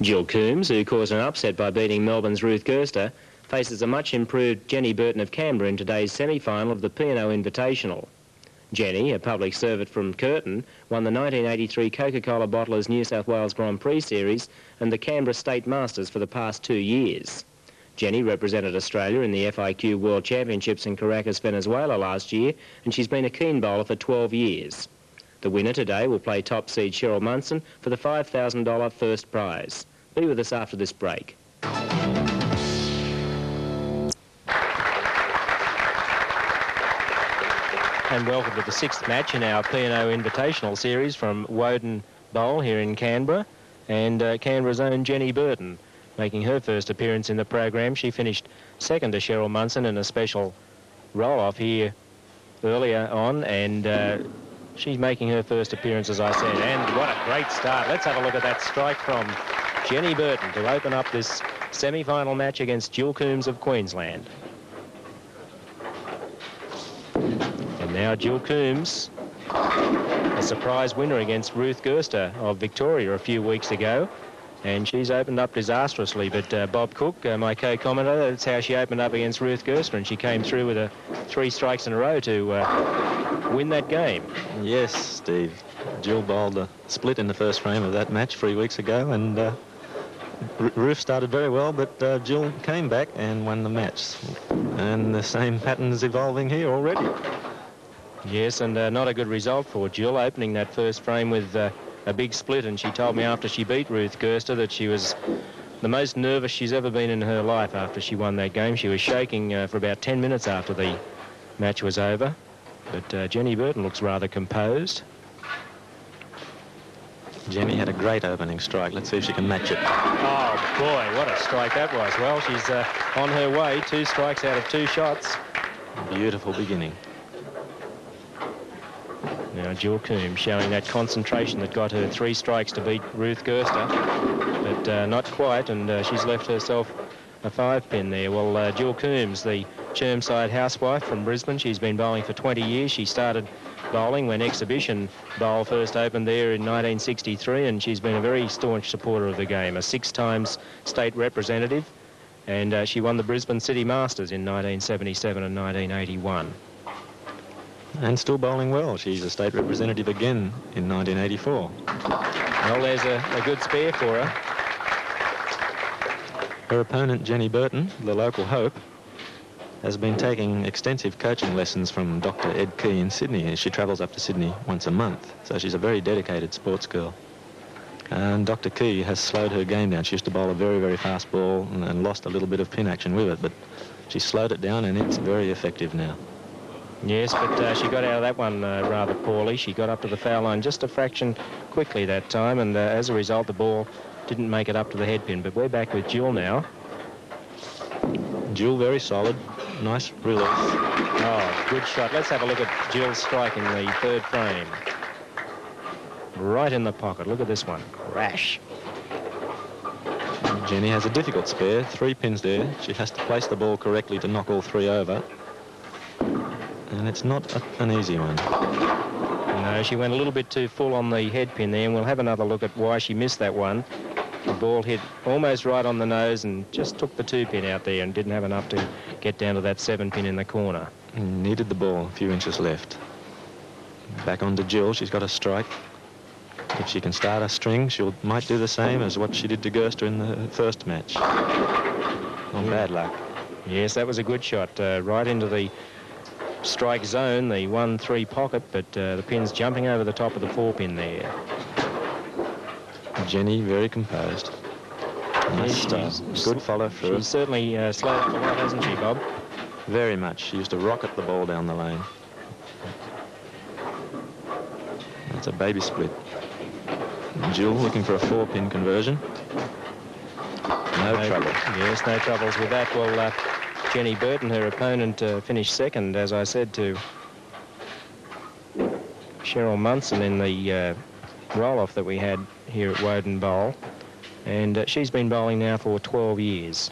Jill Coombs, who caused an upset by beating Melbourne's Ruth Gerster, faces a much-improved Jenny Burton of Canberra in today's semi-final of the P&O Invitational. Jenny, a public servant from Curtin, won the 1983 Coca-Cola Bottlers New South Wales Grand Prix Series and the Canberra State Masters for the past 2 years. Jenny represented Australia in the FIQ World Championships in Caracas, Venezuela last year, and she's been a keen bowler for 12 years. The winner today will play top seed Cheryl Munson for the $5,000 first prize. Be with us after this break. And welcome to the 6th match in our P&O Invitational series from Woden Bowl here in Canberra, and Canberra's own Jenny Burton making her first appearance in the program. She finished second to Cheryl Munson in a special roll-off here earlier on, and she's making her first appearance, as I said, and what a great start. Let's have a look at that strike from Jenny Burton to open up this semi-final match against Jill Coombs of Queensland. And now Jill Coombs, a surprise winner against Ruth Gerster of Victoria a few weeks ago, and she's opened up disastrously, but Bob Cook, my co-commentator, that's how she opened up against Ruth Gerster, and she came through with 3 strikes in a row to win that game. Yes, Steve. Jill bowled a split in the first frame of that match 3 weeks ago, and Ruth started very well, but Jill came back and won the match. And the same pattern is evolving here already. Yes, and not a good result for Jill, opening that first frame with a big split, and she told me after she beat Ruth Gerster that she was the most nervous she's ever been in her life after she won that game. She was shaking for about 10 minutes after the match was over, but Jenny Burton looks rather composed. Jenny had a great opening strike. Let's see if she can match it. Oh, boy, what a strike that was. Well, she's on her way, 2 strikes out of 2 shots. Beautiful beginning. Now Jill Coombs showing that concentration that got her 3 strikes to beat Ruth Gerster, but not quite, and she's left herself a 5-pin there. Well, Jill Coombs, the Chermside housewife from Brisbane, she's been bowling for 20 years. She started bowling when Exhibition Bowl first opened there in 1963, and she's been a very staunch supporter of the game, a 6 times state representative, and she won the Brisbane City Masters in 1977 and 1981. And still bowling well. She's a state representative again in 1984. Well, there's a good spare for her. Her opponent, Jenny Burton, the local hope, has been taking extensive coaching lessons from Dr. Ed Key in Sydney. She travels up to Sydney once a month, so she's a very dedicated sports girl. And Dr. Key has slowed her game down. She used to bowl a very, very fast ball and lost a little bit of pin action with it, but she slowed it down, and it's very effective now. Yes, but she got out of that one rather poorly. She got up to the foul line just a fraction quickly that time, and as a result, the ball didn't make it up to the head pin. But we're back with Jill now. Jill very solid. Nice release. Oh, good shot. Let's have a look at Jill's strike in the 3rd frame. Right in the pocket. Look at this one. Crash. Jenny has a difficult spare. 3 pins there. She has to place the ball correctly to knock all 3 over. And it's not an easy one. No, she went a little bit too full on the head pin there, and we'll have another look at why she missed that one. The ball hit almost right on the nose and just took the 2 pin out there and didn't have enough to get down to that 7 pin in the corner. Needed the ball, a few inches left. Back on to Jill. She's got a strike. If she can start a string, she might do the same as what she did to Gerster in the first match. Not bad luck. Yes, that was a good shot. Right into the strike zone, the 1-3 pocket, but the pin's jumping over the top of the 4 pin there. Jenny very composed. Nice start. Good follow through. She's certainly slowed up a lot, hasn't she, Bob? Very much. She used to rocket the ball down the lane. That's a baby split. Jill looking for a 4-pin conversion. No trouble. Yes, no troubles with that. Well, Jenny Burton, her opponent, finished second, as I said, to Cheryl Munson in the roll-off that we had here at Woden Bowl. And she's been bowling now for 12 years.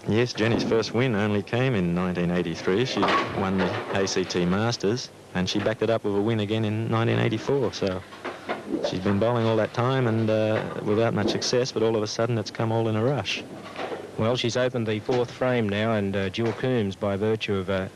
Yes, Jenny's first win only came in 1983. She won the ACT Masters, and she backed it up with a win again in 1984. So She's been bowling all that time and without much success, but all of a sudden it's come all in a rush. Well, she's opened the fourth frame now, and Jill Coombs, by virtue of a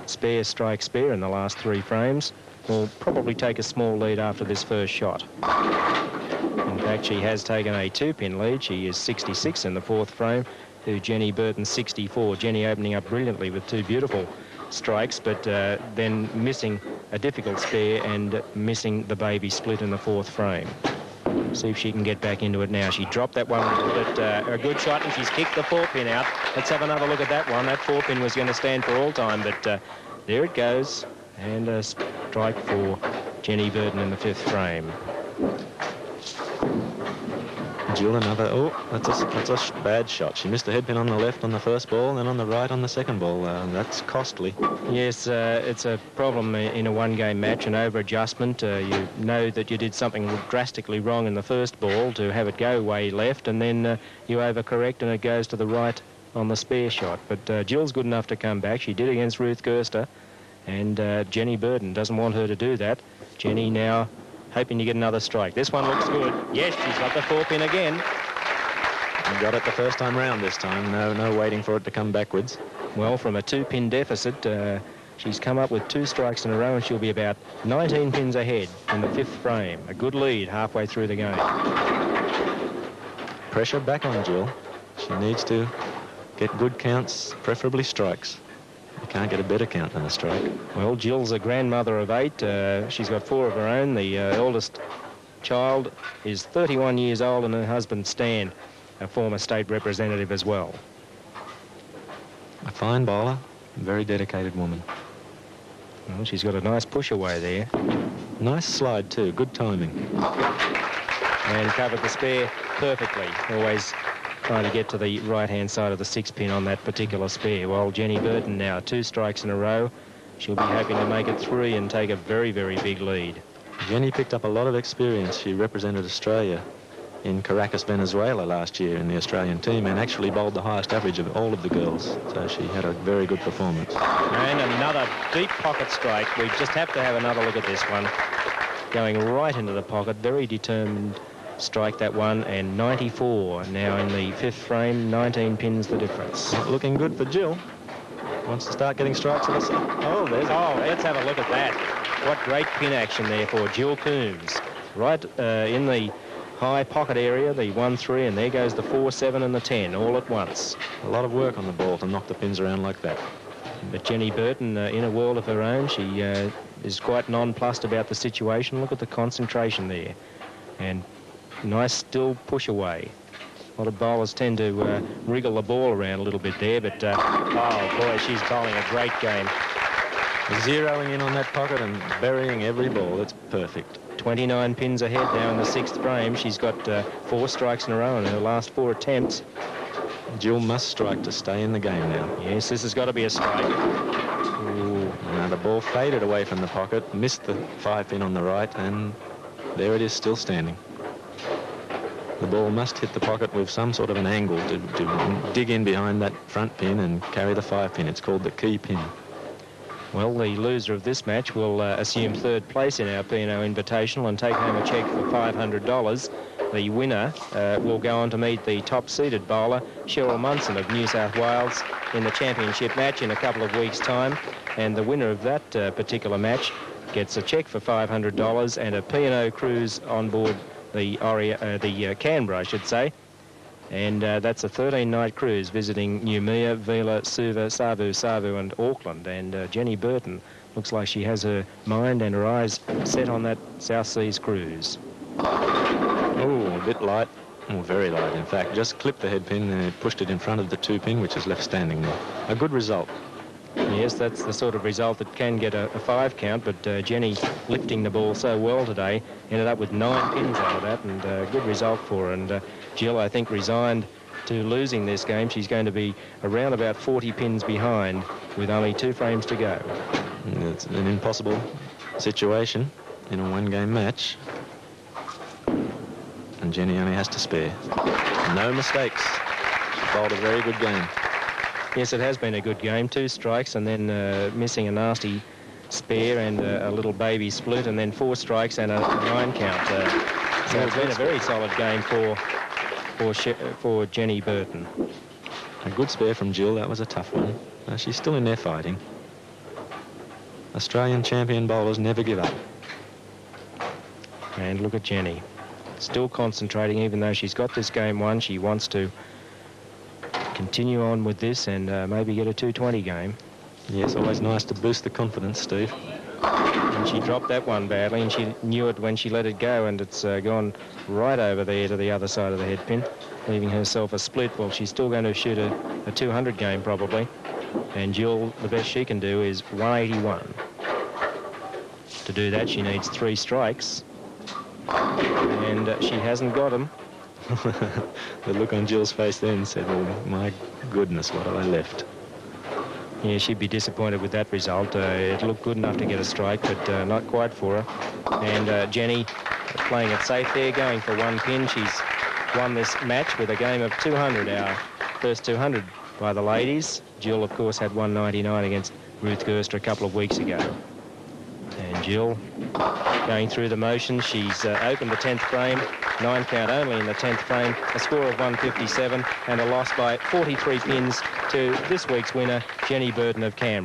spare strike spare in the last 3 frames, will probably take a small lead after this first shot. In fact, she has taken a 2-pin lead. She is 66 in the fourth frame to Jenny Burton 64. Jenny opening up brilliantly with 2 beautiful strikes, but then missing a difficult spare and missing the baby split in the fourth frame. See if she can get back into it now. She dropped that one a little bit. A good shot, and she's kicked the 4-pin out. Let's have another look at that one. That 4-pin was going to stand for all time, but there it goes. And a strike for Jenny Burton in the 5th frame. Jill, another, that's a bad shot. She missed the head pin on the left on the first ball and then on the right on the second ball. That's costly. Yes, it's a problem in a one-game match, an over-adjustment. You know that you did something drastically wrong in the first ball to have it go way left, and then you overcorrect and it goes to the right on the spare shot. But Jill's good enough to come back. She did against Ruth Gerster, and Jenny Burton doesn't want her to do that. Jenny now hoping to get another strike. This one looks good. Yes, she's got the 4-pin again. You got it the first time round this time. No waiting for it to come backwards. Well, from a 2-pin deficit, she's come up with 2 strikes in a row, and she'll be about 19 pins ahead in the 5th frame. A good lead halfway through the game. Pressure back on Jill. She needs to get good counts, preferably strikes. You can't get a better count than a strike. Well, Jill's a grandmother of 8. She's got 4 of her own. The eldest child is 31 years old, and her husband, Stan, a former state representative as well. A fine bowler, a very dedicated woman. Well, she's got a nice push away there. Nice slide too, good timing. And covered the spare perfectly. Always trying to get to the right-hand side of the 6-pin on that particular spare. While Jenny Burton now 2 strikes in a row. She'll be hoping to make it 3 and take a very, very big lead. Jenny picked up a lot of experience. She represented Australia in Caracas, Venezuela last year in the Australian team and actually bowled the highest average of all of the girls. So she had a very good performance. And another deep pocket strike. We just have to have another look at this one. Going right into the pocket, very determined strike that one, and 94 now in the 5th frame. 19 pins the difference. Not looking good for Jill. Wants to start getting strikes on the side. Oh, let's have a look at that. What great pin action there for Jill Coombs. Right in the high pocket area, the 1-3, and there goes the 4-7 and the 10 all at once. A lot of work on the ball to knock the pins around like that. But Jenny Burton, in a world of her own, she is quite nonplussed about the situation. Look at the concentration there. And nice still push away. A lot of bowlers tend to wriggle the ball around a little bit there, but oh boy, she's bowling a great game. Zeroing in on that pocket and burying every ball. It's perfect. 29 pins ahead now in the 6th frame. She's got 4 strikes in a row in her last 4 attempts. Jill must strike to stay in the game now. Yes, this has got to be a strike. Ooh. Now the ball faded away from the pocket, missed the 5-pin on the right, and there it is, still standing. The ball must hit the pocket with some sort of an angle to dig in behind that front pin and carry the 5-pin. It's called the key pin. Well, the loser of this match will assume 3rd place in our P&O Invitational and take home a cheque for $500. The winner will go on to meet the top-seeded bowler, Cheryl Munson of New South Wales, in the championship match in a couple of weeks' time. And the winner of that particular match gets a cheque for $500 and a P&O cruise on board the Canberra, I should say. And that's a 13-night cruise visiting Noumea, Vila, Suva, Savu, and Auckland. And Jenny Burton looks like she has her mind and her eyes set on that South Seas cruise. Oh, a bit light. Oh, very light, in fact. Just clipped the head pin and it pushed it in front of the 2-pin, which is left standing there. A good result. Yes, that's the sort of result that can get a 5 count, but Jenny lifting the ball so well today ended up with 9 pins out of that, and a good result for her. And Jill, I think, resigned to losing this game. She's going to be around about 40 pins behind with only 2 frames to go. It's an impossible situation in a one-game match, and Jenny only has to spare. No mistakes. She bowled a very good game. Yes, it has been a good game. 2 strikes and then missing a nasty spare and a little baby split, and then 4 strikes and a 9 count. So it's been a very solid game for Jenny Burton. A good spare from Jill. That was a tough one. She's still in there fighting. Australian champion bowlers never give up. And look at Jenny. Still concentrating, even though she's got this game won. She wants to continue on with this and maybe get a 220 game. Yes, always nice to boost the confidence, Steve. And she dropped that one badly, and she knew it when she let it go, and it's gone right over there to the other side of the head pin, leaving herself a split. Well, she's still going to shoot a 200 game probably. And Jill, the best she can do is 181. To do that, she needs 3 strikes. And she hasn't got them. The look on Jill's face then said, well, my goodness, what have I left? Yeah, she'd be disappointed with that result. It looked good enough to get a strike, but not quite for her. And Jenny playing it safe there, going for 1 pin. She's won this match with a game of 200, our first 200 by the ladies. Jill, of course, had 199 against Ruth Gerster a couple of weeks ago. And Jill going through the motions. She's opened the 10th frame, 9 count only in the 10th frame, a score of 157 and a loss by 43 pins to this week's winner, Jenny Burton of Canberra.